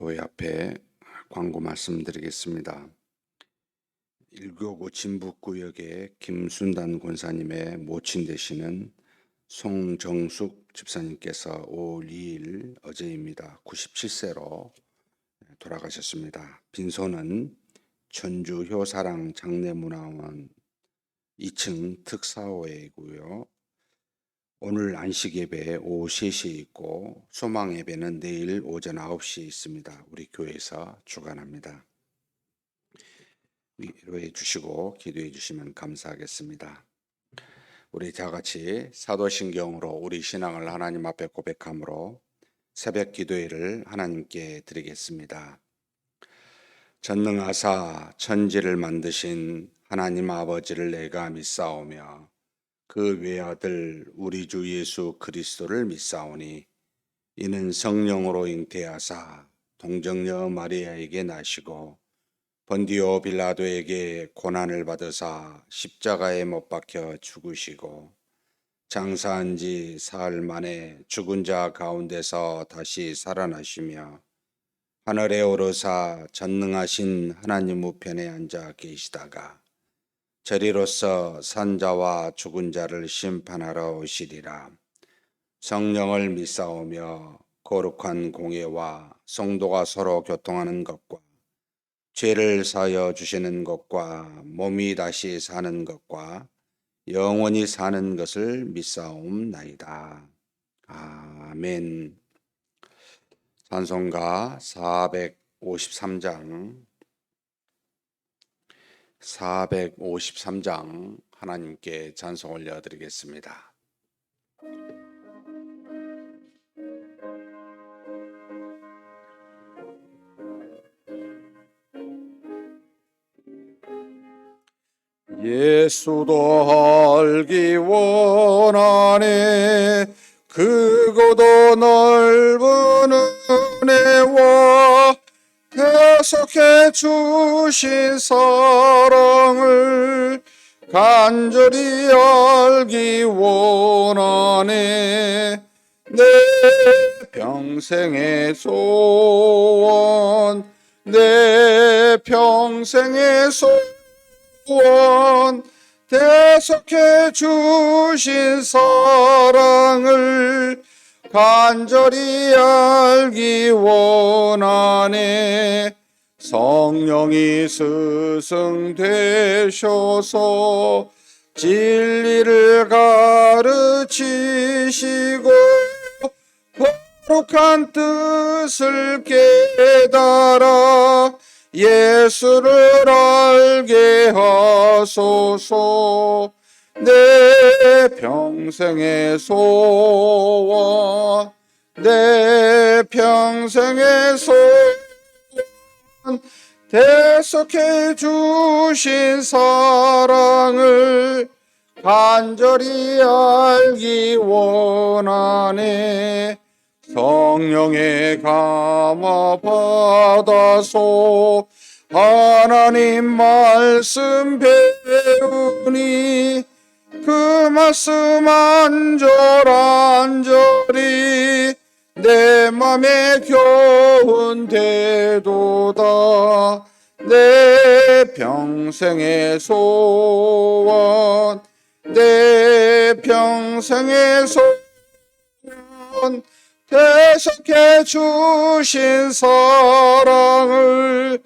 교회 앞에 광고 말씀드리겠습니다. 1교구 진북구역의 김순단 권사님의 모친 되시는 송정숙 집사님께서 5월 2일 어제입니다. 97세로 돌아가셨습니다. 빈소는 천주 효사랑 장례문화원 2층 특사호에고요. 오늘 안식 예배 오후 3시에 있고 소망 예배는 내일 오전 9시에 있습니다. 우리 교회에서 주관합니다. 위로해 주시고 기도해 주시면 감사하겠습니다. 우리 다같이 사도신경으로 우리 신앙을 하나님 앞에 고백함으로 새벽 기도회를 하나님께 드리겠습니다. 전능하사 천지를 만드신 하나님 아버지를 내가 믿사오며 그 외아들 우리 주 예수 그리스도를 믿사오니 이는 성령으로 잉태하사 동정녀 마리아에게 나시고 본디오 빌라도에게 고난을 받으사 십자가에 못 박혀 죽으시고 장사한 지 사흘 만에 죽은 자 가운데서 다시 살아나시며 하늘에 오르사 전능하신 하나님 우편에 앉아 계시다가 저리로서 산자와 죽은 자를 심판하러 오시리라. 성령을 믿사오며 거룩한 공예와 성도가 서로 교통하는 것과 죄를 사하여 주시는 것과 몸이 다시 사는 것과 영원히 사는 것을 믿사옵나이다. 아멘. 찬송가 453장 하나님께 찬송 올려드리겠습니다. 예수도 알기 원하네 크고도 넓은 은혜와 계속해 주신 사랑을 간절히 알기 원하네 내 평생의 소원 내 평생의 소원 계속해 주신 사랑을 간절히 알기 원하네 성령이 스승 되셔서 진리를 가르치시고 거룩한 뜻을 깨달아 예수를 알게 하소서 내 평생의 소원 내 평생의 소원 계속해 주신 사랑을 간절히 알기 원하네 성령의 감화 받아서 하나님 말씀 배우니 그 말씀 안절안절이 내 맘에 교훈되도다. 내 평생의 소원, 내 평생의 소원, 대속해 주신 사랑을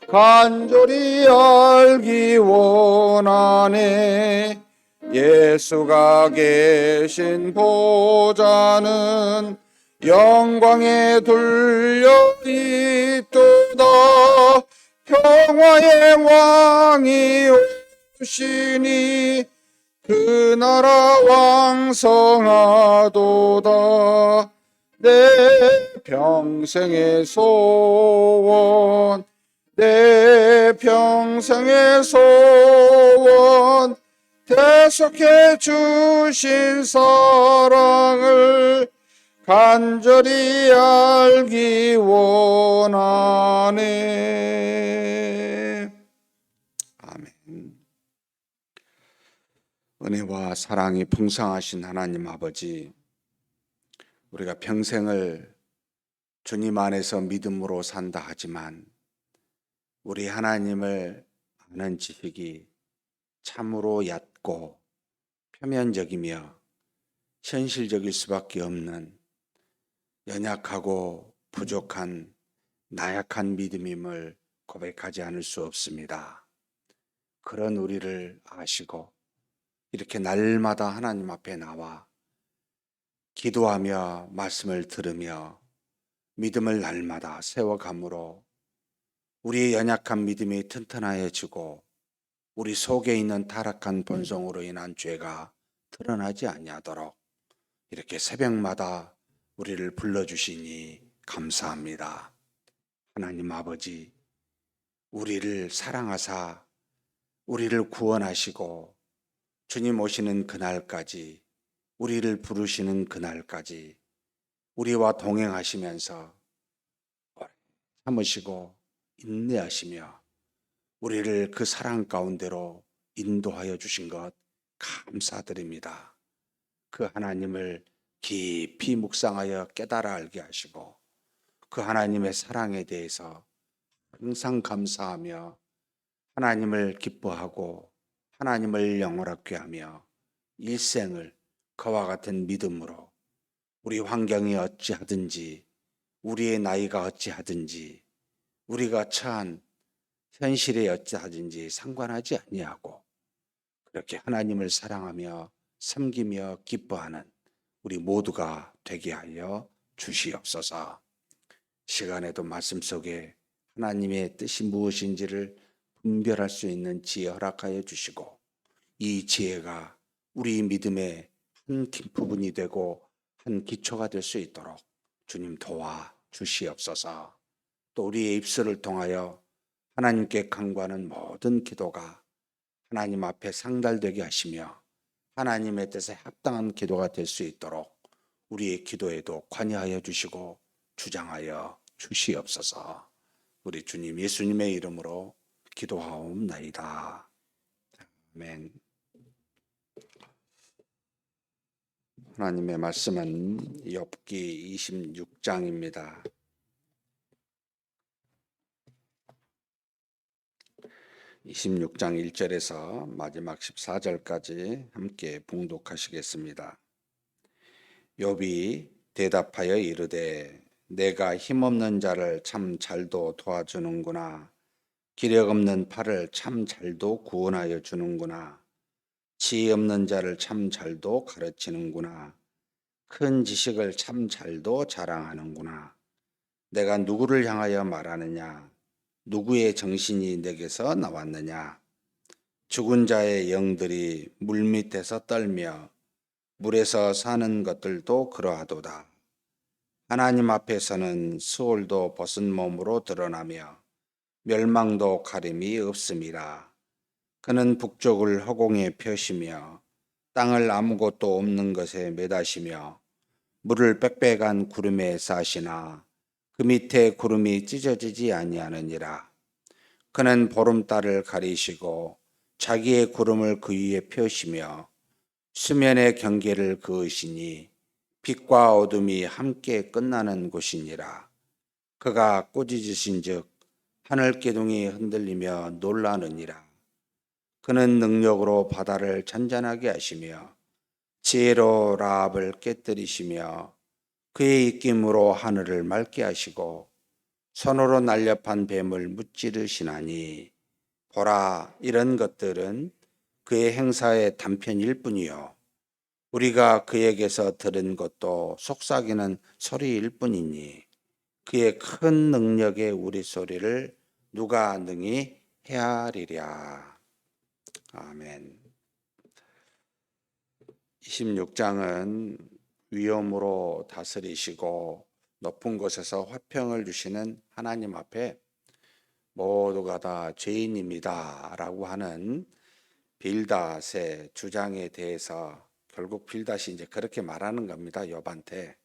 간절히 알기 원하네. 예수가 계신 보좌는 영광에 둘려 있도다. 평화의 왕이 오시니 그 나라 왕성하도다. 내 평생의 소원, 내 평생의 소원, 대속해 주신 사랑을 간절히 알기 원하네. 아멘. 은혜와 사랑이 풍성하신 하나님 아버지, 우리가 평생을 주님 안에서 믿음으로 산다 하지만 우리 하나님을 아는 지식이 참으로 얕고 표면적이며 현실적일 수밖에 없는 연약하고 부족한 나약한 믿음임을 고백하지 않을 수 없습니다. 그런 우리를 아시고 이렇게 날마다 하나님 앞에 나와 기도하며 말씀을 들으며 믿음을 날마다 세워감으로 우리의 연약한 믿음이 튼튼해지고 우리 속에 있는 타락한 본성으로 인한 죄가 드러나지 아니하도록 이렇게 새벽마다 우리를 불러주시니 감사합니다. 하나님 아버지, 우리를 사랑하사 우리를 구원하시고 주님 오시는 그날까지, 우리를 부르시는 그날까지 우리와 동행하시면서 참으시고 인내하시며 우리를 그 사랑 가운데로 인도하여 주신 것 감사드립니다. 그 하나님을 깊이 묵상하여 깨달아 알게 하시고 그 하나님의 사랑에 대해서 항상 감사하며 하나님을 기뻐하고 하나님을 영원하게 하며 일생을 그와 같은 믿음으로 우리 환경이 어찌하든지 우리의 나이가 어찌하든지 우리가 처한 현실에 어찌하든지 상관하지 아니하고 그렇게 하나님을 사랑하며 섬기며 기뻐하는 우리 모두가 되게 하여 주시옵소서. 시간에도 말씀 속에 하나님의 뜻이 무엇인지를 분별할 수 있는 지혜 허락하여 주시고 이 지혜가 우리 믿음의 한 부분이 되고 한 기초가 될 수 있도록 주님 도와 주시옵소서. 또 우리의 입술을 통하여 하나님께 간구하는 모든 기도가 하나님 앞에 상달되게 하시며 하나님의 뜻에 합당한 기도가 될 수 있도록 우리의 기도에도 관여하여 주시고 주장하여 주시옵소서. 우리 주님 예수님의 이름으로 기도하옵나이다. 아멘. 하나님의 말씀은 욥기 26장입니다. 26장 1절에서 마지막 14절까지 함께 봉독하시겠습니다. 욥이 대답하여 이르되 내가 힘없는 자를 참 잘도 도와주는구나. 기력 없는 팔을 참 잘도 구원하여 주는구나. 지혜 없는 자를 참 잘도 가르치는구나. 큰 지식을 참 잘도 자랑하는구나. 내가 누구를 향하여 말하느냐? 누구의 정신이 내게서 나왔느냐? 죽은 자의 영들이 물밑에서 떨며 물에서 사는 것들도 그러하도다. 하나님 앞에서는 수월도 벗은 몸으로 드러나며 멸망도 가림이 없음이라. 그는 북쪽을 허공에 펴시며 땅을 아무것도 없는 것에 매다시며 물을 빽빽한 구름에 싸시나 그 밑에 구름이 찢어지지 아니하느니라. 그는 보름달을 가리시고 자기의 구름을 그 위에 펴시며 수면의 경계를 그으시니 빛과 어둠이 함께 끝나는 곳이니라. 그가 꾸짖으신즉 하늘 기둥이 흔들리며 놀라느니라. 그는 능력으로 바다를 잔잔하게 하시며 지혜로 라합을 깨뜨리시며 그의 입김으로 하늘을 맑게 하시고 손으로 날렵한 뱀을 무찌르시나니 보라, 이런 것들은 그의 행사의 단편일 뿐이요 우리가 그에게서 들은 것도 속삭이는 소리일 뿐이니 그의 큰 능력의 우리 소리를 누가 능히 헤아리랴. 아멘. 26장은 위엄으로 다스리시고 높은 곳에서 화평을 주시는 하나님 앞에 모두가 다 죄인입니다 라고 하는 빌닷의 주장에 대해서 결국 빌닷이 이제 그렇게 말하는 겁니다. 욥한테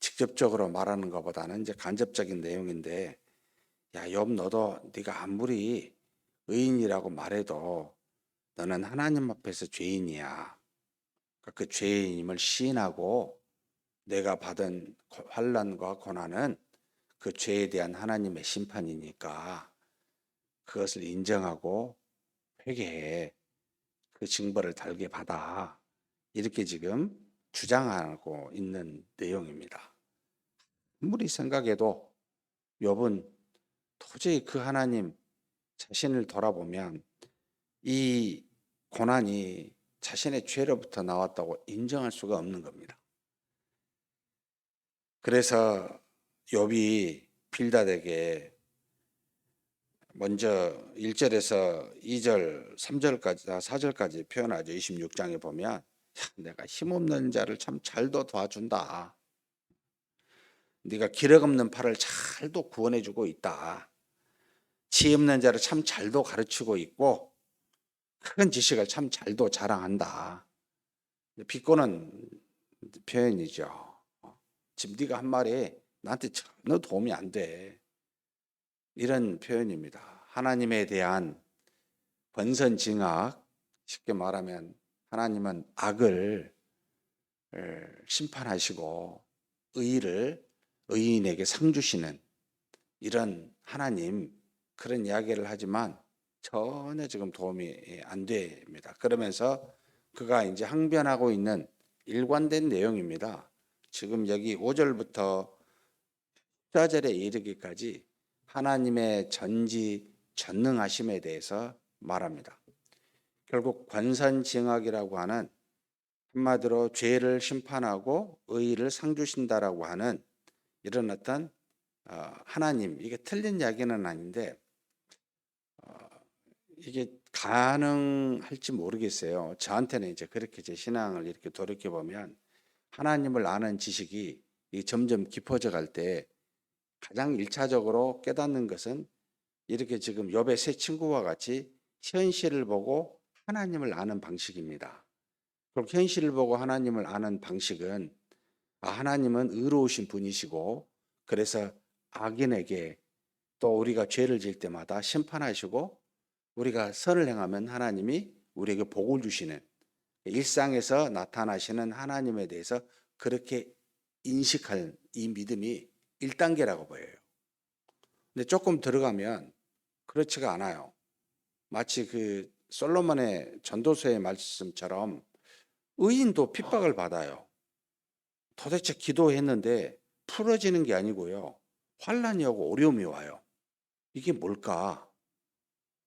직접적으로 말하는 것보다는 이제 간접적인 내용인데, 야, 욥, 너도 네가 아무리 의인이라고 말해도 너는 하나님 앞에서 죄인이야. 그 죄인임을 시인하고 내가 받은 환난과 고난은 그 죄에 대한 하나님의 심판이니까 그것을 인정하고 회개해. 그 징벌을 달게 받아. 이렇게 지금 주장하고 있는 내용입니다. 아무리 생각해도 욥은 도저히 그 하나님 자신을 돌아보면 이 고난이 자신의 죄로부터 나왔다고 인정할 수가 없는 겁니다. 그래서 욥이 빌닷에게 먼저 1절에서 2절, 3절까지, 4절까지 표현하죠. 26장에 보면 야, 내가 힘없는 자를 참 잘도 도와준다. 네가 기력 없는 팔을 잘도 구원해주고 있다. 지혜 없는 자를 참 잘도 가르치고 있고 큰 지식을 참 잘도 자랑한다. 비꼬는 표현이죠. 지금 네가 한 말이 나한테 전혀 도움이 안 돼. 이런 표현입니다. 하나님에 대한 권선징악, 쉽게 말하면 하나님은 악을 심판하시고 의를 의인에게 상 주시는 이런 하나님, 그런 이야기를 하지만 전혀 지금 도움이 안 됩니다. 그러면서 그가 이제 항변하고 있는 일관된 내용입니다. 지금 여기 5절부터 14절에 이르기까지 하나님의 전지전능하심에 대해서 말합니다. 결국 권선징악이라고 하는, 한마디로 죄를 심판하고 의를 상 주신다라고 하는 이런 어떤 하나님, 이게 틀린 이야기는 아닌데 이게 가능할지 모르겠어요. 저한테는 이제 그렇게 제 신앙을 이렇게 돌이켜 보면 하나님을 아는 지식이 점점 깊어져 갈 때 가장 일차적으로 깨닫는 것은 이렇게 지금 욥의 세 친구와 같이 현실을 보고 하나님을 아는 방식입니다. 그럼 현실을 보고 하나님을 아는 방식은 하나님은 의로우신 분이시고 그래서 악인에게 또 우리가 죄를 지을 때마다 심판하시고 우리가 선을 행하면 하나님이 우리에게 복을 주시는, 일상에서 나타나시는 하나님에 대해서 그렇게 인식할 이 믿음이 1단계라고 보여요. 근데 조금 들어가면 그렇지가 않아요. 마치 그 솔로몬의 전도서의 말씀처럼 의인도 핍박을 받아요. 도대체 기도했는데 풀어지는 게 아니고요. 환난이 오고 어려움이 와요. 이게 뭘까?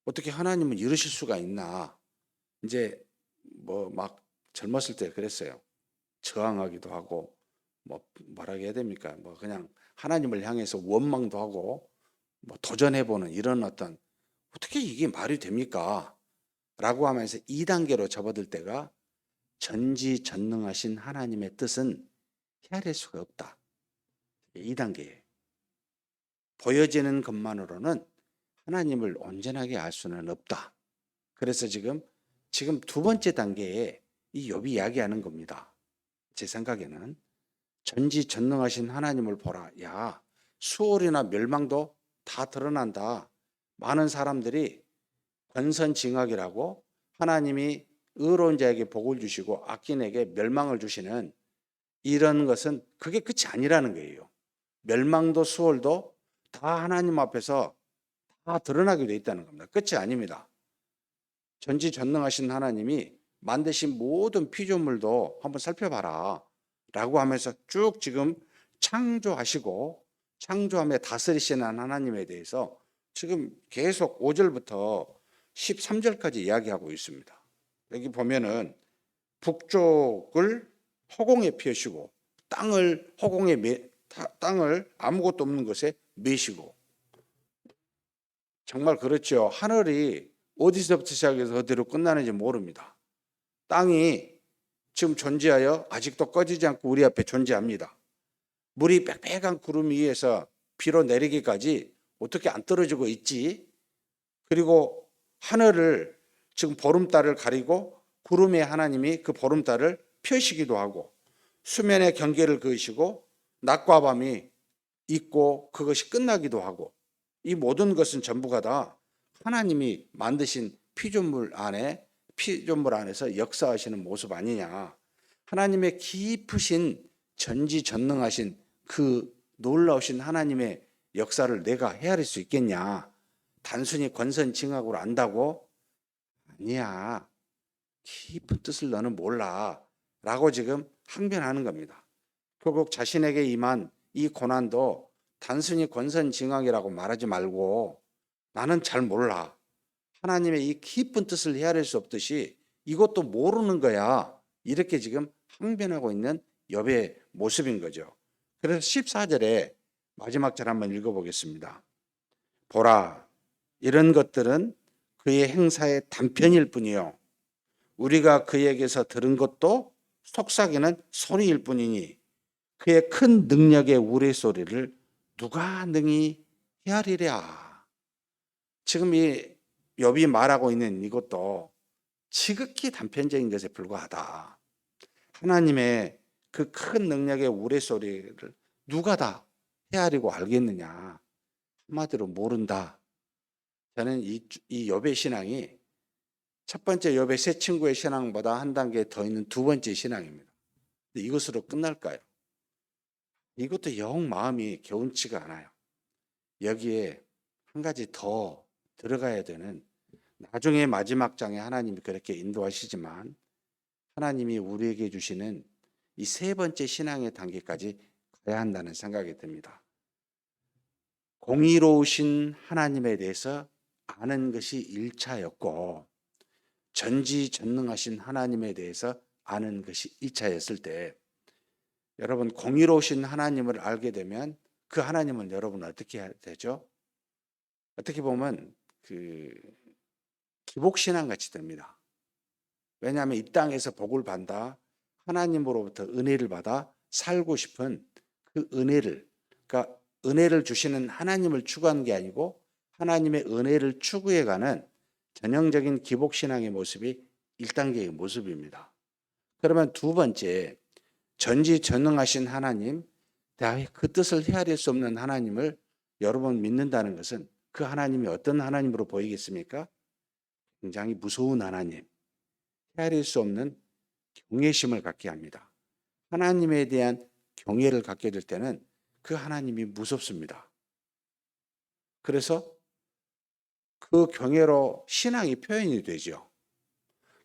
어떻게 하나님은 이러실 수가 있나? 이제 뭐 막 젊었을 때 그랬어요. 저항하기도 하고 뭐라 해야 됩니까? 뭐 그냥 하나님을 향해서 원망도 하고 뭐 도전해보는 이런 어떤, 어떻게 이게 말이 됩니까? 라고 하면서 2단계로 접어들 때가 전지전능하신 하나님의 뜻은 헤아릴 수가 없다. 2단계에 보여지는 것만으로는 하나님을 온전하게 알 수는 없다. 그래서 지금 두 번째 단계에 이 욥이 이야기하는 겁니다. 제 생각에는 전지전능하신 하나님을 보라. 야, 수월이나 멸망도 다 드러난다. 많은 사람들이 권선징악이라고 하나님이 의로운 자에게 복을 주시고 악인에게 멸망을 주시는 이런 것은 그게 끝이 아니라는 거예요. 멸망도 수월도 다 하나님 앞에서 다 드러나게 돼 있다는 겁니다. 끝이 아닙니다. 전지전능하신 하나님이 만드신 모든 피조물도 한번 살펴봐라 라고 하면서 쭉 지금 창조하시고 창조함에 다스리시는 하나님에 대해서 지금 계속 5절부터 13절까지 이야기하고 있습니다. 여기 보면은 북쪽을 허공에 펴시고 땅을 아무것도 없는 곳에 메시고, 정말 그렇죠. 하늘이 어디서부터 시작해서 어디로 끝나는지 모릅니다. 땅이 지금 존재하여 아직도 꺼지지 않고 우리 앞에 존재합니다. 물이 빽빽한 구름 위에서 비로 내리기까지 어떻게 안 떨어지고 있지? 그리고 하늘을 지금 보름달을 가리고 구름에 하나님이 그 보름달을 펴시기도 하고 수면의 경계를 그으시고 낮과 밤이 있고 그것이 끝나기도 하고, 이 모든 것은 전부가 다 하나님이 만드신 피조물 안에서 역사하시는 모습 아니냐. 하나님의 깊으신 전지전능하신 그 놀라우신 하나님의 역사를 내가 헤아릴 수 있겠냐. 단순히 권선징악으로 안다고? 아니야. 깊은 뜻을 너는 몰라 라고 지금 항변하는 겁니다. 결국 자신에게 임한 이 고난도 단순히 권선징악이라고 말하지 말고 나는 잘 몰라, 하나님의 이 깊은 뜻을 헤아릴 수 없듯이 이것도 모르는 거야, 이렇게 지금 항변하고 있는 욥의 모습인 거죠. 그래서 14절에 마지막 절 한번 읽어보겠습니다. 보라, 이런 것들은 그의 행사의 단편일 뿐이요 우리가 그에게서 들은 것도 속삭이는 소리일 뿐이니 그의 큰 능력의 우레소리를 누가 능히 헤아리랴. 지금 이 욥이 말하고 있는 이것도 지극히 단편적인 것에 불과하다. 하나님의 그 큰 능력의 우레소리를 누가 다 헤아리고 알겠느냐. 한마디로 모른다. 저는 이 욥의 신앙이 첫 번째 욥의 세 친구의 신앙보다 한 단계 더 있는 두 번째 신앙입니다. 근데 이것으로 끝날까요? 이것도 영 마음이 개운치가 않아요. 여기에 한 가지 더 들어가야 되는, 나중에 마지막 장에 하나님이 그렇게 인도하시지만 하나님이 우리에게 주시는 이 세 번째 신앙의 단계까지 가야 한다는 생각이 듭니다. 공의로우신 하나님에 대해서 아는 것이 1차였고 전지전능하신 하나님에 대해서 아는 것이 2차였을 때, 여러분 공의로우신 하나님을 알게 되면 그 하나님은 여러분 어떻게 해야 되죠? 어떻게 보면 그 기복신앙 같이 됩니다. 왜냐하면 이 땅에서 복을 받아 하나님으로부터 은혜를 받아 살고 싶은 그 은혜를, 그러니까 은혜를 주시는 하나님을 추구하는 게 아니고 하나님의 은혜를 추구해가는 전형적인 기복신앙의 모습이 1단계의 모습입니다. 그러면 두 번째, 전지전능하신 하나님, 그 뜻을 헤아릴 수 없는 하나님을 여러분 믿는다는 것은 그 하나님이 어떤 하나님으로 보이겠습니까? 굉장히 무서운 하나님, 헤아릴 수 없는 경외심을 갖게 합니다. 하나님에 대한 경외를 갖게 될 때는 그 하나님이 무섭습니다. 그래서 그 경외로 신앙이 표현이 되죠.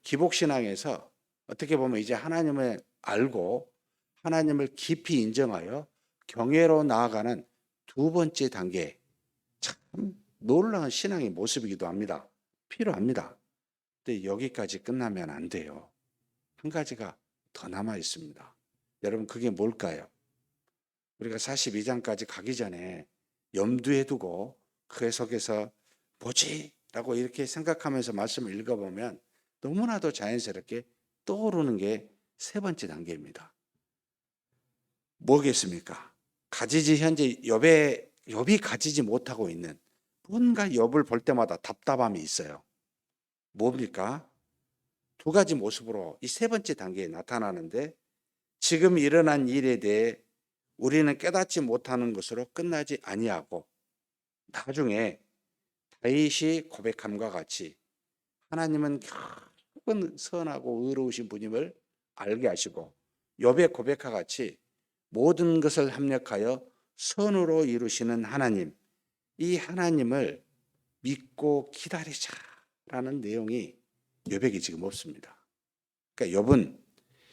기복신앙에서 어떻게 보면 이제 하나님을 알고 하나님을 깊이 인정하여 경외로 나아가는 두 번째 단계, 참 놀라운 신앙의 모습이기도 합니다. 필요합니다. 근데 여기까지 끝나면 안 돼요. 한 가지가 더 남아 있습니다. 여러분 그게 뭘까요? 우리가 42장까지 가기 전에 염두에 두고 그 속에서 뭐지? 라고 이렇게 생각하면서 말씀을 읽어보면 너무나도 자연스럽게 떠오르는 게 세 번째 단계입니다. 뭐겠습니까? 현재 욥이 가지지 못하고 있는 뭔가 욥을 볼 때마다 답답함이 있어요. 뭡니까? 두 가지 모습으로 이 세 번째 단계에 나타나는데, 지금 일어난 일에 대해 우리는 깨닫지 못하는 것으로 끝나지 아니하고 나중에 다윗이 고백함과 같이 하나님은 결국은 선하고 의로우신 분임을 알게 하시고 욥의 고백과 같이 모든 것을 합력하여 선으로 이루시는 하나님, 이 하나님을 믿고 기다리자라는 내용이 욥에게 지금 없습니다. 그러니까 욥은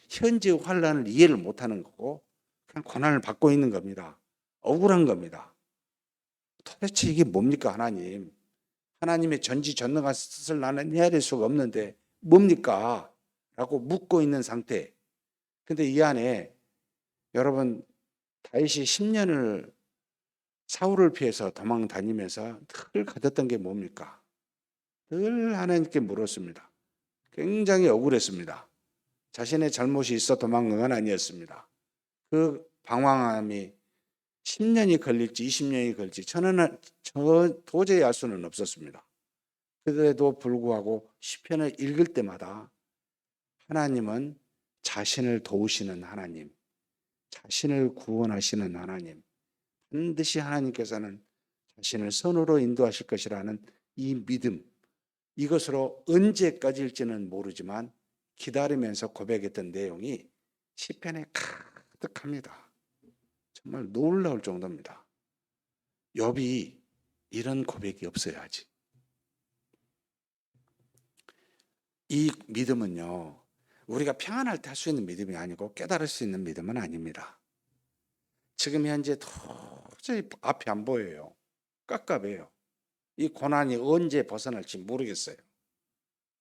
현재 환란을 이해를 못하는 거고 그냥 고난을 받고 있는 겁니다. 억울한 겁니다. 도대체 이게 뭡니까 하나님? 하나님의 전지전능한 뜻을 나는 헤아릴 수가 없는데 뭡니까? 라고 묻고 있는 상태. 근데 이 안에 여러분 다윗이 10년을 사울을 피해서 도망 다니면서 늘 가졌던 게 뭡니까? 늘 하나님께 물었습니다. 굉장히 억울했습니다. 자신의 잘못이 있어 도망간 건 아니었습니다. 그 방황함이 10년이 걸릴지 20년이 걸릴지 저는 도저히 알 수는 없었습니다. 그래도 불구하고 시편을 읽을 때마다 하나님은 자신을 도우시는 하나님, 자신을 구원하시는 하나님, 반드시 하나님께서는 자신을 선으로 인도하실 것이라는 이 믿음, 이것으로 언제까지일지는 모르지만 기다리면서 고백했던 내용이 시편에 가득합니다. 정말 놀라울 정도입니다. 욥이 이런 고백이 없어야지. 이 믿음은요, 우리가 평안할 때 할 수 있는 믿음이 아니고 깨달을 수 있는 믿음은 아닙니다. 지금 현재 도저히 앞이 안 보여요. 깝깝해요. 이 고난이 언제 벗어날지 모르겠어요.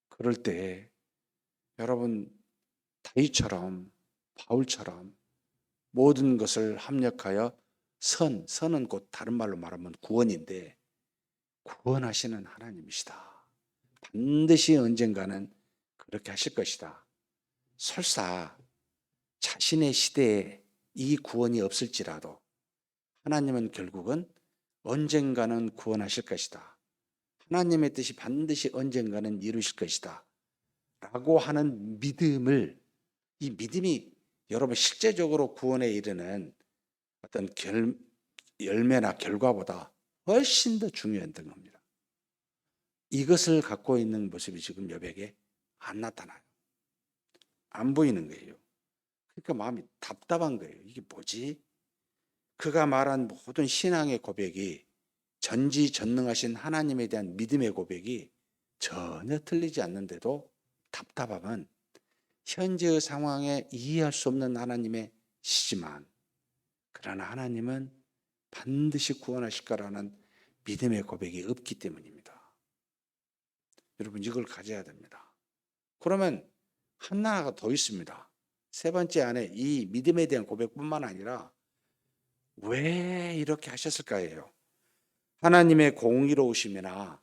그럴 때 여러분 다윗처럼 바울처럼 모든 것을 합력하여 선은 곧 다른 말로 말하면 구원인데 구원하시는 하나님이시다. 반드시 언젠가는 그렇게 하실 것이다. 설사 자신의 시대에 이 구원이 없을지라도 하나님은 결국은 언젠가는 구원하실 것이다. 하나님의 뜻이 반드시 언젠가는 이루실 것이다. 라고 하는 믿음을, 이 믿음이 여러분 실제적으로 구원에 이르는 어떤 열매나 결과보다 훨씬 더 중요했던 겁니다. 이것을 갖고 있는 모습이 지금 욥에게 안 나타나요. 안 보이는 거예요. 그러니까 마음이 답답한 거예요. 이게 뭐지? 그가 말한 모든 신앙의 고백이 전지전능하신 하나님에 대한 믿음의 고백이 전혀 틀리지 않는데도 답답함은 현재의 상황에 이해할 수 없는 하나님의 시지만 그러나 하나님은 반드시 구원하실 거라는 믿음의 고백이 없기 때문입니다. 여러분 이걸 가져야 됩니다. 그러면 하나가 더 있습니다. 세 번째 안에 이 믿음에 대한 고백뿐만 아니라 왜 이렇게 하셨을까예요. 하나님의 공의로우심이나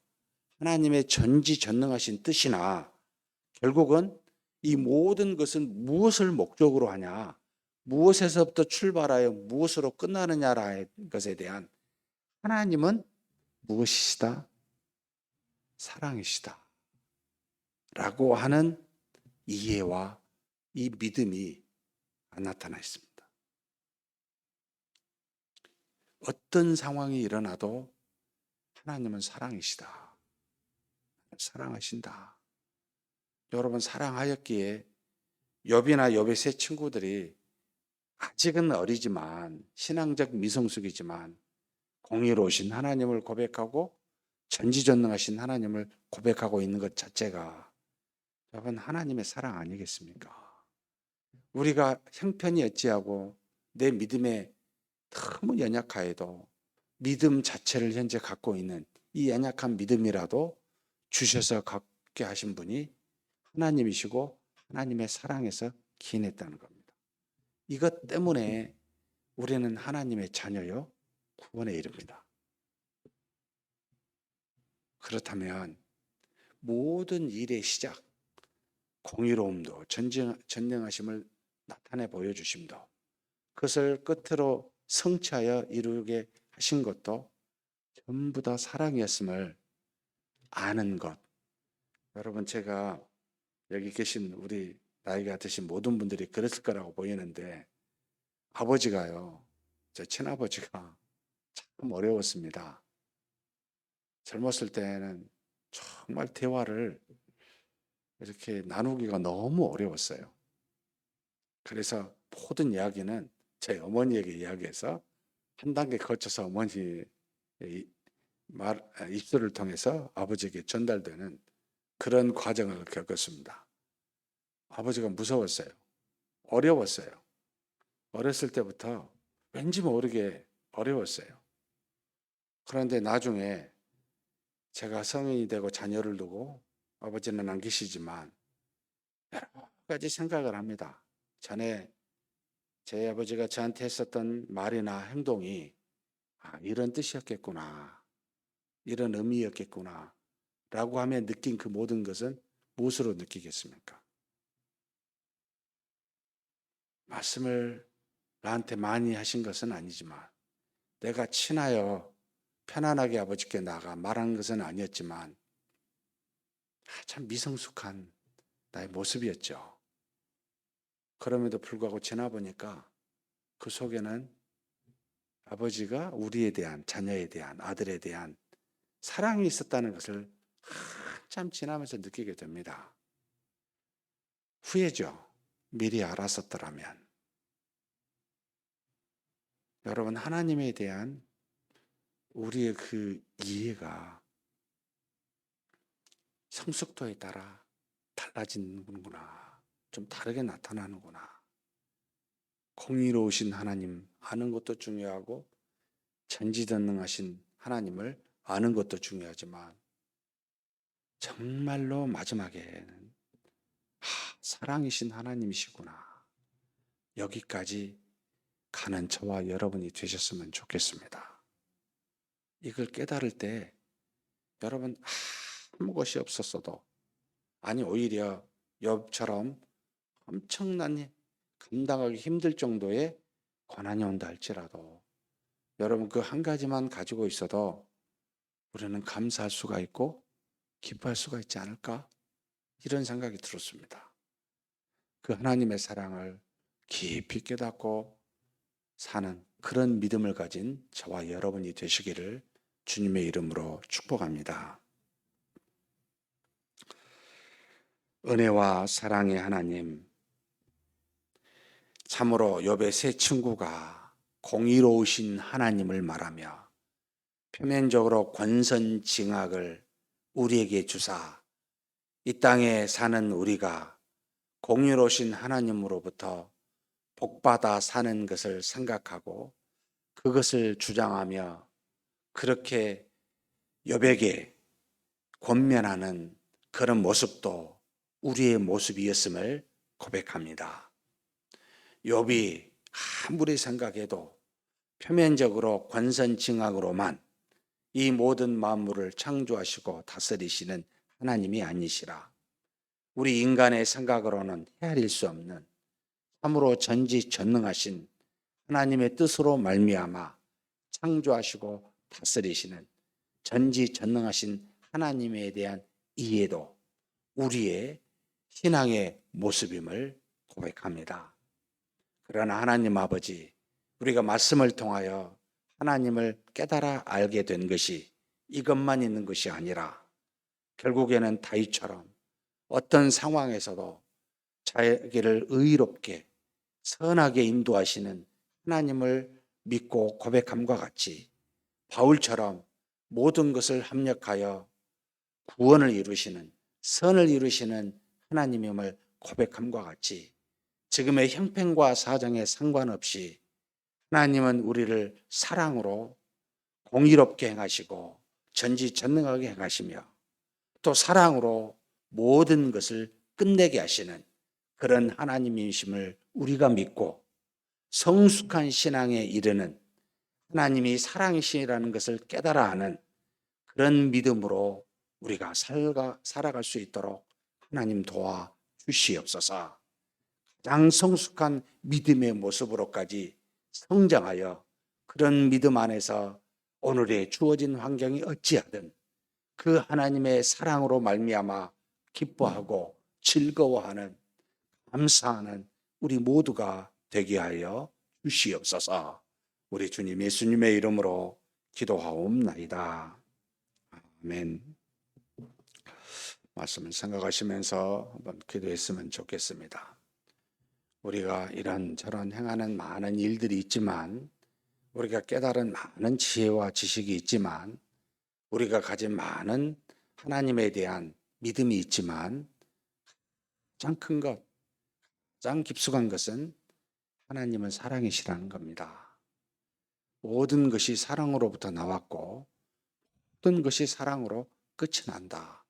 하나님의 전지전능하신 뜻이나 결국은 이 모든 것은 무엇을 목적으로 하냐, 무엇에서부터 출발하여 무엇으로 끝나느냐라는 것에 대한 하나님은 무엇이시다? 사랑이시다. 라고 하는 이해와 이 믿음이 안 나타나 있습니다. 어떤 상황이 일어나도 하나님은 사랑이시다. 사랑하신다. 여러분 사랑하였기에 욥이나 욥의 세 친구들이 아직은 어리지만 신앙적 미성숙이지만 공의로우신 하나님을 고백하고 전지전능하신 하나님을 고백하고 있는 것 자체가 여러분 하나님의 사랑 아니겠습니까? 우리가 형편이 어찌하고 내 믿음에 너무 연약하여도 믿음 자체를 현재 갖고 있는 이 연약한 믿음이라도 주셔서 갖게 하신 분이 하나님이시고 하나님의 사랑에서 기인했다는 겁니다. 이것 때문에 우리는 하나님의 자녀요 구원에 이릅니다. 그렇다면 모든 일의 시작, 공의로움도 전능하심을 나타내 보여주심도 그것을 끝으로 성취하여 이루게 하신 것도 전부 다 사랑이었음을 아는 것. 여러분 제가 여기 계신 우리 나이가 드신 모든 분들이 그랬을 거라고 보이는데 아버지가요 제 친아버지가 참 어려웠습니다. 젊었을 때는 정말 대화를 이렇게 나누기가 너무 어려웠어요. 그래서 모든 이야기는 제 어머니에게 이야기해서 한 단계 거쳐서 어머니의 입술을 통해서 아버지에게 전달되는 그런 과정을 겪었습니다. 아버지가 무서웠어요. 어려웠어요. 어렸을 때부터 왠지 모르게 어려웠어요. 그런데 나중에 제가 성인이 되고 자녀를 두고 아버지는 안 계시지만 여러 가지 생각을 합니다. 전에 제 아버지가 저한테 했었던 말이나 행동이 이런 뜻이었겠구나, 이런 의미였겠구나 라고 하며 느낀 그 모든 것은 무엇으로 느끼겠습니까? 말씀을 나한테 많이 하신 것은 아니지만 내가 친하여 편안하게 아버지께 나가 말한 것은 아니었지만 참 미성숙한 나의 모습이었죠. 그럼에도 불구하고 지나보니까 그 속에는 아버지가 우리에 대한, 자녀에 대한, 아들에 대한 사랑이 있었다는 것을 한참 지나면서 느끼게 됩니다. 후회죠. 미리 알았었더라면. 여러분, 하나님에 대한 우리의 그 이해가 성숙도에 따라 달라지는구나. 좀 다르게 나타나는구나. 공의로우신 하나님 아는 것도 중요하고 전지전능하신 하나님을 아는 것도 중요하지만 정말로 마지막에는 사랑이신 하나님이시구나. 여기까지 가는 저와 여러분이 되셨으면 좋겠습니다. 이걸 깨달을 때 여러분 아무것이 없었어도 아니 오히려 욥처럼 엄청난 감당하기 힘들 정도의 고난이 온다 할지라도 여러분 그 한 가지만 가지고 있어도 우리는 감사할 수가 있고 기뻐할 수가 있지 않을까? 이런 생각이 들었습니다. 그 하나님의 사랑을 깊이 깨닫고 사는 그런 믿음을 가진 저와 여러분이 되시기를 주님의 이름으로 축복합니다. 은혜와 사랑의 하나님, 참으로 욥의 세 친구가 공의로우신 하나님을 말하며 표면적으로 권선징악을 우리에게 주사 이 땅에 사는 우리가 공의로우신 하나님으로부터 복받아 사는 것을 생각하고 그것을 주장하며 그렇게 욥에게 권면하는 그런 모습도 우리의 모습이었음을 고백합니다. 욥이 아무리 생각해도 표면적으로 권선징악으로만 이 모든 만물을 창조하시고 다스리시는 하나님이 아니시라. 우리 인간의 생각으로는 헤아릴 수 없는 참으로 전지전능하신 하나님의 뜻으로 말미암아 창조하시고 다스리시는 전지전능하신 하나님에 대한 이해도 우리의 신앙의 모습임을 고백합니다. 그러나 하나님 아버지, 우리가 말씀을 통하여 하나님을 깨달아 알게 된 것이 이것만 있는 것이 아니라 결국에는 다윗처럼 어떤 상황에서도 자기를 의롭게 선하게 인도하시는 하나님을 믿고 고백함과 같이 바울처럼 모든 것을 합력하여 구원을 이루시는 선을 이루시는 하나님임을 고백함과 같이 지금의 형편과 사정에 상관없이 하나님은 우리를 사랑으로 공의롭게 행하시고 전지전능하게 행하시며 또 사랑으로 모든 것을 끝내게 하시는 그런 하나님이심을 우리가 믿고 성숙한 신앙에 이르는 하나님이 사랑이시라는 것을 깨달아 하는 그런 믿음으로 우리가 살아갈 수 있도록 하나님 도와 주시옵소서. 가장 성숙한 믿음의 모습으로까지 성장하여 그런 믿음 안에서 오늘의 주어진 환경이 어찌하든 그 하나님의 사랑으로 말미암아 기뻐하고 즐거워하는 감사하는 우리 모두가 되게 하여 주시옵소서. 우리 주님 예수님의 이름으로 기도하옵나이다. 아멘. 말씀을 생각하시면서 한번 기도했으면 좋겠습니다. 우리가 이런저런 행하는 많은 일들이 있지만, 우리가 깨달은 많은 지혜와 지식이 있지만, 우리가 가진 많은 하나님에 대한 믿음이 있지만, 가장 큰 것, 가장 깊숙한 것은 하나님은 사랑이시라는 겁니다. 모든 것이 사랑으로부터 나왔고 모든 것이 사랑으로 끝이 난다.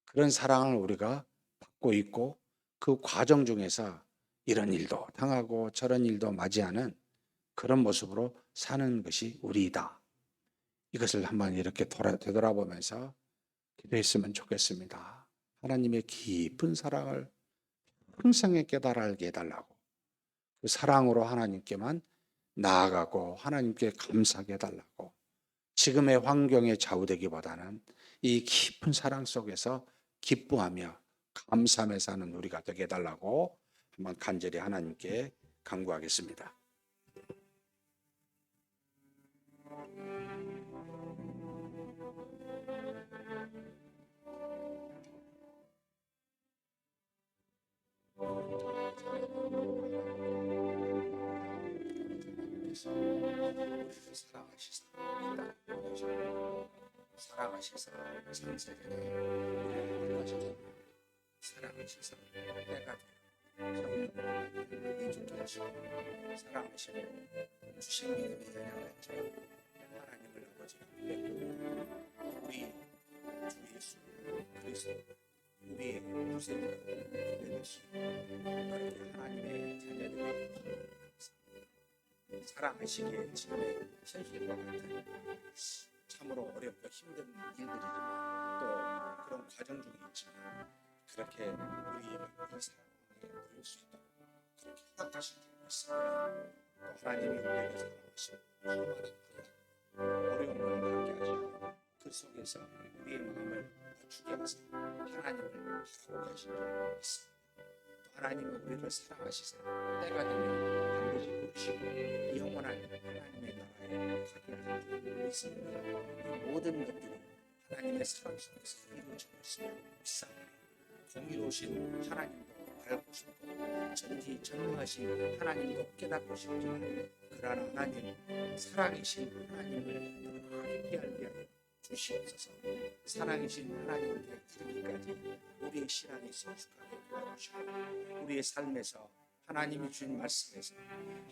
그런 사랑을 우리가 받고 있고, 그 과정 중에서 이런 일도 당하고 저런 일도 맞이하는 그런 모습으로 사는 것이 우리이다. 이것을 한번 이렇게 되돌아보면서 기도했으면 좋겠습니다. 하나님의 깊은 사랑을 평생에 깨달아 알게 해달라고, 그 사랑으로 하나님께만 나아가고 하나님께 감사하게 해달라고, 지금의 환경에 좌우되기보다는 이 깊은 사랑 속에서 기뻐하며 감사하며 사는 우리가 되게 해달라고 한번 간절히 하나님께 간구하겠습니다. 사랑하시사 상세되네 우리를 사랑하시사 내가 주께 하시고 사랑하시고 주신 믿음이 연약했죠. 하나님을 아버지가 뵙고 우리 주 예수 그리스도 우리의 구세주로 되었습니다. 그렇게 하나님의 자녀들이 사랑하시기에 지금의 현실과 같은 참으로 어렵고 힘든 일들이지만 또 그런 과정 중에 있지만, 그렇게 우리가 이 사랑에 누릴 수 있도록 그렇게 허락하신 줄 믿습니다. 또 하나님이 우리에게 사랑하시고 수많은 어려움을 갖게 하시고 그 속에서 우리의 마음을 맞추게 하사 하나님을 바라보게 하신 줄 믿습니다. 하나님은 우리를 사랑하시사 때가 되면 반드시 부르시고 영원한 하나님의 나라에 가게 하실 줄 믿습니다. 이 모든 것들이 하나님의 사랑 속에서 이루어지고 있으며 믿사오니 공의로우신 하나님도 알고 싶고 전지전능하신 하나님도 깨닫고 싶지만, 그러나 하나님 사랑이신 하나님을 더 깊이 알게 하여 주시옵소서. 사랑이신 하나님께 이르기까지 우리의 신앙이 성숙하게 도와주시고, 우리의 삶에서 하나님이 주신 말씀에서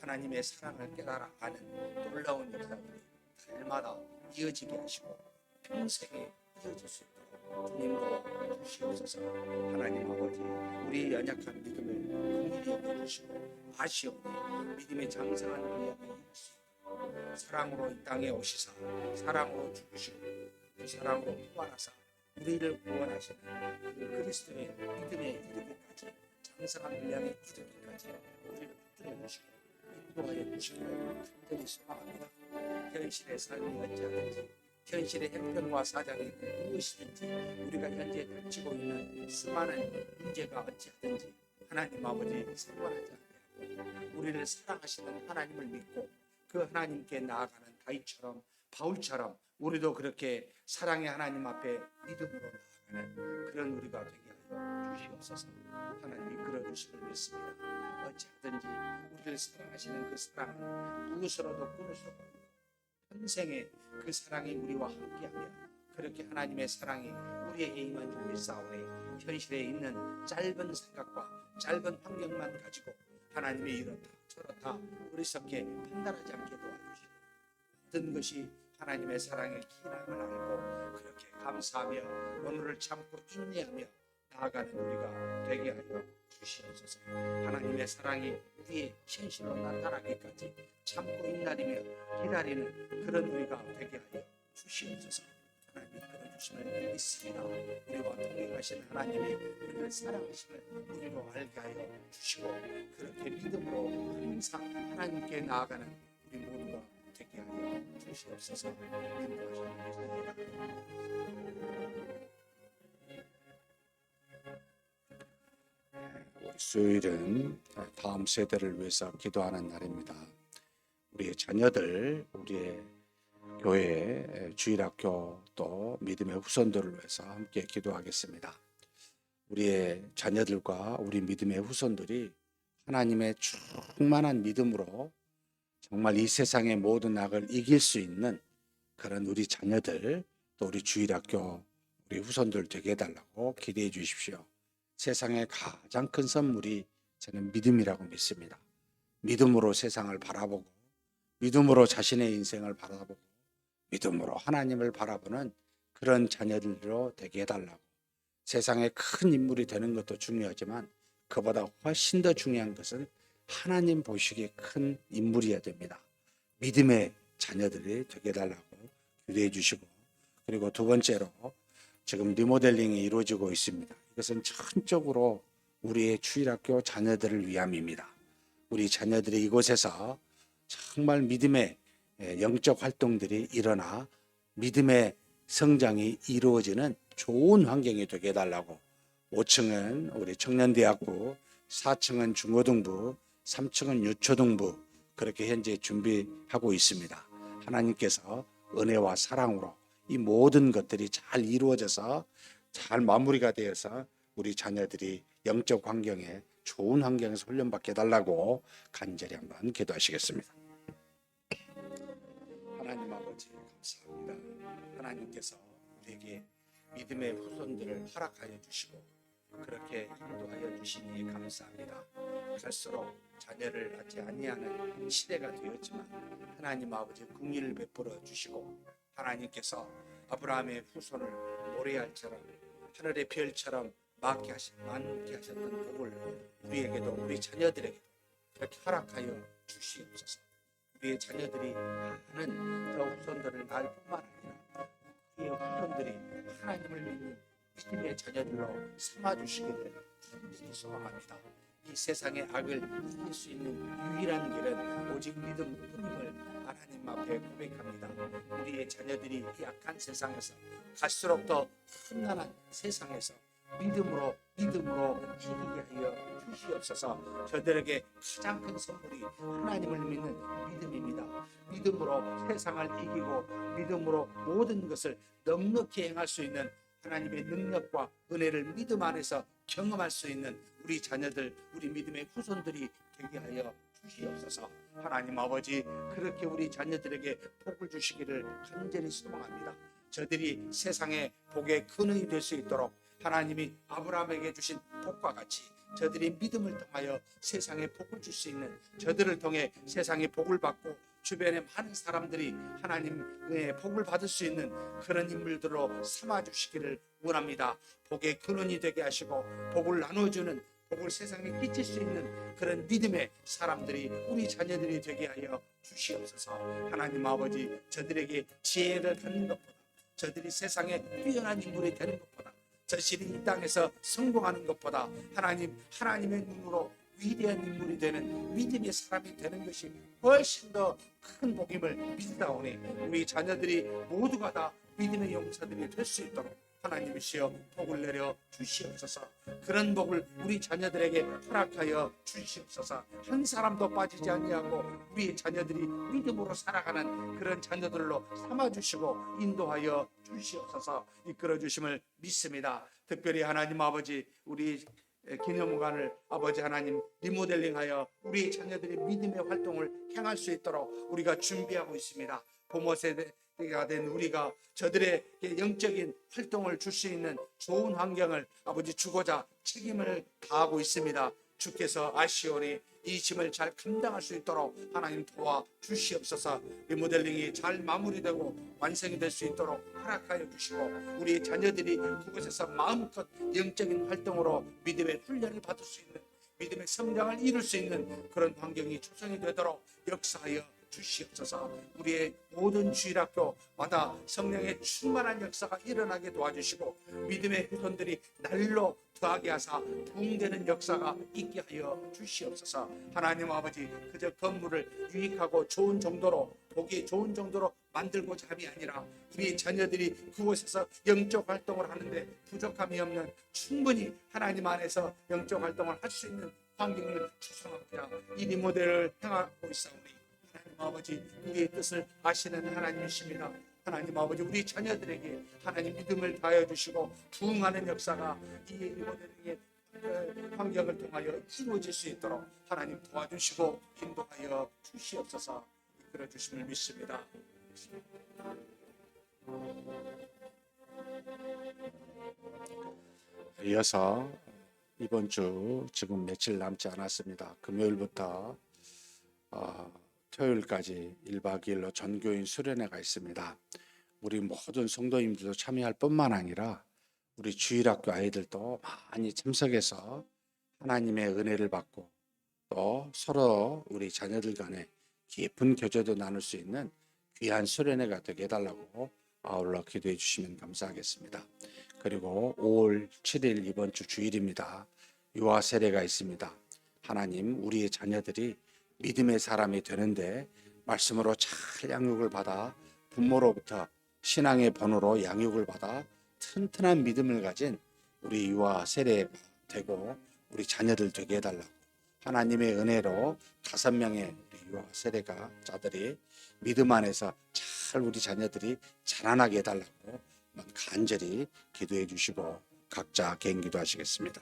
하나님의 사랑을 깨달아 아는 놀라운 역사들이 날마다 이어지게 하시고 평생에 이어질 수 있도록 주님 도와주시옵소서. 하나님 아버지, 우리의 연약한 믿음을 긍휼히 여겨주시고 아시오니 믿음의 장성한 우리에게 이룰 수 있도록 사랑으로 이 땅에 오시사 사랑으로 죽으시고 그 사랑으로 부활하사 우리를 구원하시는 그 그리스도의 믿음에 이르기까지, 장성한 분량에 이르기까지 우리를 붙들어 주시고 인도하여 주시기를 간절히 소망합니다. 현실의 삶이 어찌하든지, 현실의 형편과 사정이 무엇이든지, 우리가 현재 닥치고 있는 수많은 문제가 어찌하든지 하나님 아버지 상관하지 않고 우리를 사랑하시는 하나님을 믿고 그 하나님께 나아가는 다윗처럼 바울처럼 우리도 그렇게 사랑의 하나님 앞에 믿음으로 나아가는 그런 우리가 되게 하여 주시옵소서. 하나님 이끌어 주심을 믿습니다. 어찌하든지 우리를 사랑하시는 그 사랑은 무엇으로도 끊을 수가 없고 평생에 그 사랑이 우리와 함께하며, 그렇게 하나님의 사랑이 우리에게 임한 줄 믿사오니 현실에 있는 짧은 생각과 짧은 환경만 가지고 하나님의 이렇다 저렇다 어리석게 판단하지 않게 도와주시고, 모든 것이 하나님의 사랑의 기남을 알고 그렇게 감사하며 오늘을 참고 인내하며 나아가는 우리가 되게 하여 주시옵소서. 하나님의 사랑이 우리의 현실로 나타나기까지 참고 인내하며 기다리는 그런 우리가 되게 하여 주시옵소서. 하나님 이끌어 주심을 믿습니다. 우리와 동행하신 하나님이 우리를 사랑하심을 우리로 알게 하여 주시고, 그렇게 믿음으로 항상 하나님께 나아가는 우리 모두가 되게 하여 주시옵소서. 인도하시옵소서. 우리 수요일은 다음 세대를 위해서 기도하는 날입니다. 우리의 자녀들, 우리의 교회, 주일학교 또 믿음의 후손들을 위해서 함께 기도하겠습니다. 우리의 자녀들과 우리 믿음의 후손들이 하나님의 충만한 믿음으로 정말 이 세상의 모든 악을 이길 수 있는 그런 우리 자녀들 또 우리 주일학교 우리 후손들 되게 해달라고 기대해 주십시오. 세상의 가장 큰 선물이 저는 믿음이라고 믿습니다. 믿음으로 세상을 바라보고 믿음으로 자신의 인생을 바라보고 믿음으로 하나님을 바라보는 그런 자녀들로 되게 해달라고. 세상에 큰 인물이 되는 것도 중요하지만 그보다 훨씬 더 중요한 것은 하나님 보시기에 큰 인물이어야 됩니다. 믿음의 자녀들이 되게 해달라고 기도해 주시고, 그리고 두 번째로 지금 리모델링이 이루어지고 있습니다. 이것은 전적으로 우리의 주일학교 자녀들을 위함입니다. 우리 자녀들이 이곳에서 정말 믿음의 영적 활동들이 일어나 믿음의 성장이 이루어지는 좋은 환경이 되게 해달라고. 5층은 우리 청년대학부, 4층은 중고등부, 3층은 유초등부 그렇게 현재 준비하고 있습니다. 하나님께서 은혜와 사랑으로 이 모든 것들이 잘 이루어져서 잘 마무리가 되어서 우리 자녀들이 영적 환경에 좋은 환경에서 훈련받게 해달라고 간절히 한번 기도하시겠습니다. 하나님 아버지 감사합니다. 하나님께서 우리에게 믿음의 후손들을 허락하여 주시고 그렇게 인도하여 주시니 감사합니다. 갈수록 자녀를 낳지 아니하는 시대가 되었지만 하나님 아버지 긍휼을 베풀어 주시고 하나님께서 아브라함의 후손을 모래알처럼 하늘의 별처럼 많게 하셨던 복을 우리에게도 우리 자녀들에게도 그렇게 허락하여 주시옵소서. 우리의 자녀들이 많은 저 후손들을 낳을 뿐만 아니라 우리의 후손들이 하나님을 믿는 믿음의 자녀들로 삼아주시기를 간절히 소망합니다. 이 세상의 악을 이길 수 있는 유일한 길은 오직 믿음뿐임을 하나님 앞에 고백합니다. 우리의 자녀들이 이 악한 세상에서 갈수록 더 험난한 세상에서 믿음으로 이기게 하여 주시옵소서. 저들에게 가장 큰 선물이 하나님을 믿는 믿음입니다. 믿음으로 세상을 이기고 믿음으로 모든 것을 넉넉히 행할 수 있는 하나님의 능력과 은혜를 믿음 안에서 경험할 수 있는 우리 자녀들, 우리 믿음의 후손들이 되게 하여 주시옵소서. 하나님 아버지 그렇게 우리 자녀들에게 복을 주시기를 간절히 소망합니다. 저들이 세상의 복의 근원이 될 수 있도록 하나님이 아브라함에게 주신 복과 같이 저들이 믿음을 통하여 세상에 복을 줄 수 있는, 저들을 통해 세상에 복을 받고 주변에 많은 사람들이 하나님의 복을 받을 수 있는 그런 인물들로 삼아주시기를 원합니다. 복의 근원이 되게 하시고 복을 나눠주는, 복을 세상에 끼칠 수 있는 그런 믿음의 사람들이 우리 자녀들이 되게 하여 주시옵소서. 하나님 아버지 저들에게 지혜를 갖는 것보다, 저들이 세상에 뛰어난 인물이 되는 것보다, 저들이 이 땅에서 성공하는 것보다 하나님의 눈으로 위대한 인물이 되는 믿음의 사람이 되는 것이 훨씬 더 큰 복임을 믿사오니 우리 자녀들이 모두가 다 믿음의 용사들이 될 수 있도록 하나님이시여 복을 내려 주시옵소서. 그런 복을 우리 자녀들에게 허락하여 주시옵소서. 한 사람도 빠지지 아니하고 우리 자녀들이 믿음으로 살아가는 그런 자녀들로 삼아주시고 인도하여 주시옵소서. 이끌어 주심을 믿습니다. 특별히 하나님 아버지 우리 기념관을 아버지 하나님 리모델링하여 우리 자녀들이 믿음의 활동을 행할 수 있도록 우리가 준비하고 있습니다. 부모 세대가 된 우리가 저들에게 영적인 활동을 줄 수 있는 좋은 환경을 아버지 주고자 책임을 다하고 있습니다. 주께서 아시오니 이 짐을 잘 감당할 수 있도록 하나님 도와 주시옵소서. 리모델링이 잘 마무리되고 완성이 될 수 있도록 허락하여 주시고 우리 자녀들이 그곳에서 마음껏 영적인 활동으로 믿음의 훈련을 받을 수 있는, 믿음의 성장을 이룰 수 있는 그런 환경이 조성이 되도록 역사하여 주시옵소서. 우리의 모든 주일학교마다 성령의 충만한 역사가 일어나게 도와주시고 믿음의 후손들이 날로 더하게 하사 부흥되는 역사가 있게 하여 주시옵소서. 하나님 아버지 그저 건물을 유익하고 좋은 정도로 보기 좋은 정도로 만들고자 함이 아니라 우리 자녀들이 그곳에서 영적 활동을 하는데 부족함이 없는 충분히 하나님 안에서 영적 활동을 할 수 있는 환경을 조성하고자 이 리모델을 행하고 있사오니 하나님 아버지, 우리의 뜻을 아시는 하나님이십니다. 하나님 아버지, 우리 자녀들에게 하나님 믿음을 다해 주시고 부흥하는 역사가 이 모델의 환경을 통하여 이루어질 수 있도록 하나님 도와주시고 인도하여 주시옵소서. 이끌어 주심을 믿습니다. 이어서 이번 주 지금 며칠 남지 않았습니다. 금요일부터 토요일까지 1박 2일로 전교인 수련회가 있습니다. 우리 모든 성도님들도 참여할 뿐만 아니라 우리 주일학교 아이들도 많이 참석해서 하나님의 은혜를 받고 또 서로 우리 자녀들 간에 깊은 교제도 나눌 수 있는 귀한 수련회가 되게 해달라고 아울러 기도해 주시면 감사하겠습니다. 그리고 5월 7일 이번 주 주일입니다. 유아 세례가 있습니다. 하나님, 우리의 자녀들이 믿음의 사람이 되는데 말씀으로 잘 양육을 받아 부모로부터 신앙의 번호로 양육을 받아 튼튼한 믿음을 가진 우리 유아 세례가 되고 우리 자녀들 되게 해달라고, 하나님의 은혜로 5명의 우리 유아 세례가 자들이 믿음 안에서 잘 우리 자녀들이 자라나게 해달라고 간절히 기도해 주시고 각자 개인 기도하시겠습니다.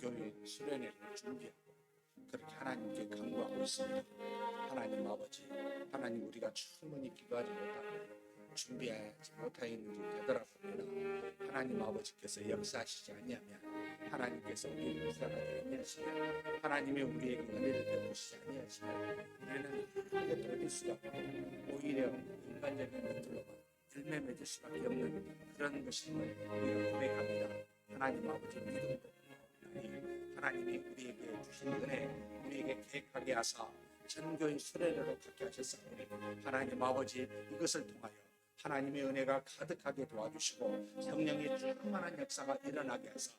전교인 수련회를 준비하고 그렇게 하나님께 간구하고 있습니다. 하나님 아버지, 하나님 우리가 충분히 기도하지 못하고 준비하지 못하 있는 일 되돌아봅니다. 하나님 아버지께서 역사하시지 아니하면, 하나님께서 우리를 불쌍하게 아니하시면, 하나님의 우리에게 은혜를 베푸시지 아니하시면 우리는 아무것도 얻을 수가 없고 오히려 인간적인 것들로만 열매 맺을 수밖에 없는 그런 것임을 우리가 고백합니다. 하나님 아버지, 믿음으로 하나님이 우리에게 주신 은혜, 우리에게 계획하게 하사 전교인 수련회로 갖게 하셨사오니 하나님 아버지, 이것을 통하여 하나님의 은혜가 가득하게 도와주시고 성령의 충만한 역사가 일어나게 하사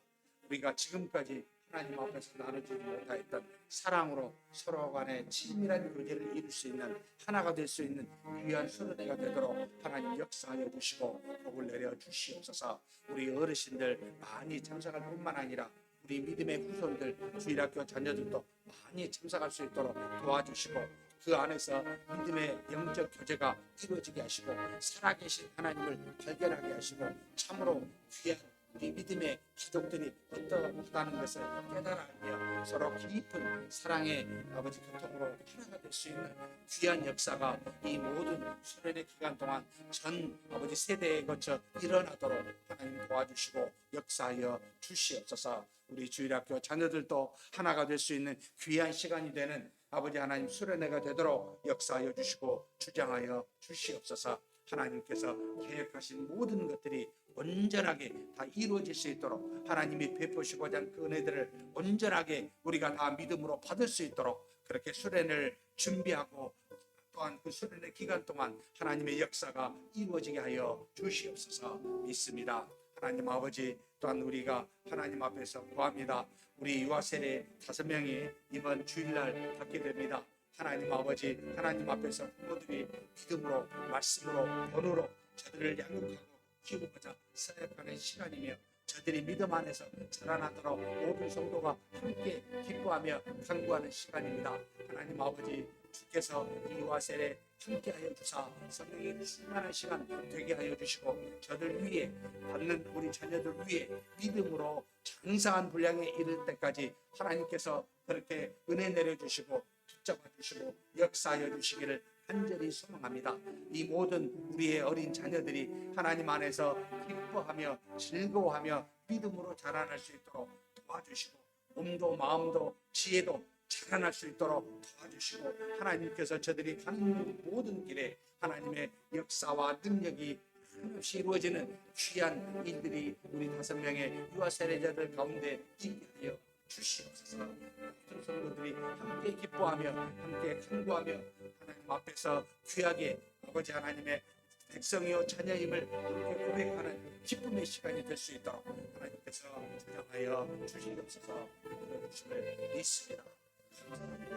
우리가 지금까지 하나님 앞에서 나누지 못하였던 사랑으로 서로 간에 친밀한 교제를 이룰 수 있는, 하나가 될 수 있는 귀한 수련회가 되도록 하나님 역사하여 주시고 복을 내려 주시옵소서. 우리 어르신들 많이 참석할 뿐만 아니라 우리 믿음의 후손들, 주일학교 자녀들도 많이 참석할 수 있도록 도와주시고 그 안에서 믿음의 영적 교제가 이루어지게 하시고 살아계신 하나님을 발견하게 하시고 참으로 귀한 우리 믿음의 가족들이 어떠하다는 것을 깨달으며 서로 깊은 사랑의 아버지 교통으로 하나가 될 수 있는 귀한 역사가 이 모든 수련의 기간 동안 전 아버지 세대에 거쳐 일어나도록 하나님 도와주시고 역사하여 주시옵소서. 우리 주일학교 자녀들도 하나가 될 수 있는 귀한 시간이 되는 아버지 하나님 수련회가 되도록 역사하여 주시고 주장하여 주시옵소서. 하나님께서 계획하신 모든 것들이 온전하게 다 이루어질 수 있도록 하나님이 베푸시고자 한 그 은혜들을 온전하게 우리가 다 믿음으로 받을 수 있도록 그렇게 수련을 준비하고 또한 그 수련의 기간 동안 하나님의 역사가 이루어지게 하여 주시옵소서 믿습니다. 하나님 아버지, 또한 우리가 하나님 앞에서 구합니다. 우리 유아 세례 5명이 이번 주일날 갖게 됩니다. 하나님 아버지, 하나님 앞에서 부모들이 믿음으로 말씀으로 번호로 저들을 양육하고 키우고자 사역하는 시간이며 저들이 믿음 안에서 자라나도록 모든 성도가 함께 기뻐하며 간구하는 시간입니다. 하나님 아버지, 주께서 이 유아 세례 함께하여 주사 성령의 충만한 시간 되게 하여 주시고 저들 위에 받는 우리 자녀들 위에 믿음으로 장성한 분량에 이를 때까지 하나님께서 그렇게 은혜 내려주시고 붙잡아 주시고 역사하여 주시기를 간절히 소망합니다. 이 모든 우리의 어린 자녀들이 하나님 안에서 기뻐하며 즐거워하며 믿음으로 자라날 수 있도록 도와주시고 몸도 마음도 지혜도 자라날 수 있도록 도와주시고 하나님께서 저들이 가는 모든 길에 하나님의 역사와 능력이 한없이 이루어지는 귀한 일들이 우리 5명의 유아 세례자들 가운데 있게 하여 주시옵소서. 모든 성도들이 함께 기뻐하며 함께 간구하며 하나님 앞에서 귀하게 아버지 하나님의 백성이요 자녀임을 함께 고백하는 기쁨의 시간이 될 수 있도록 하나님께서 주장하여 주시옵소서. 이끌어 주심을 믿습니다. 감사합니다.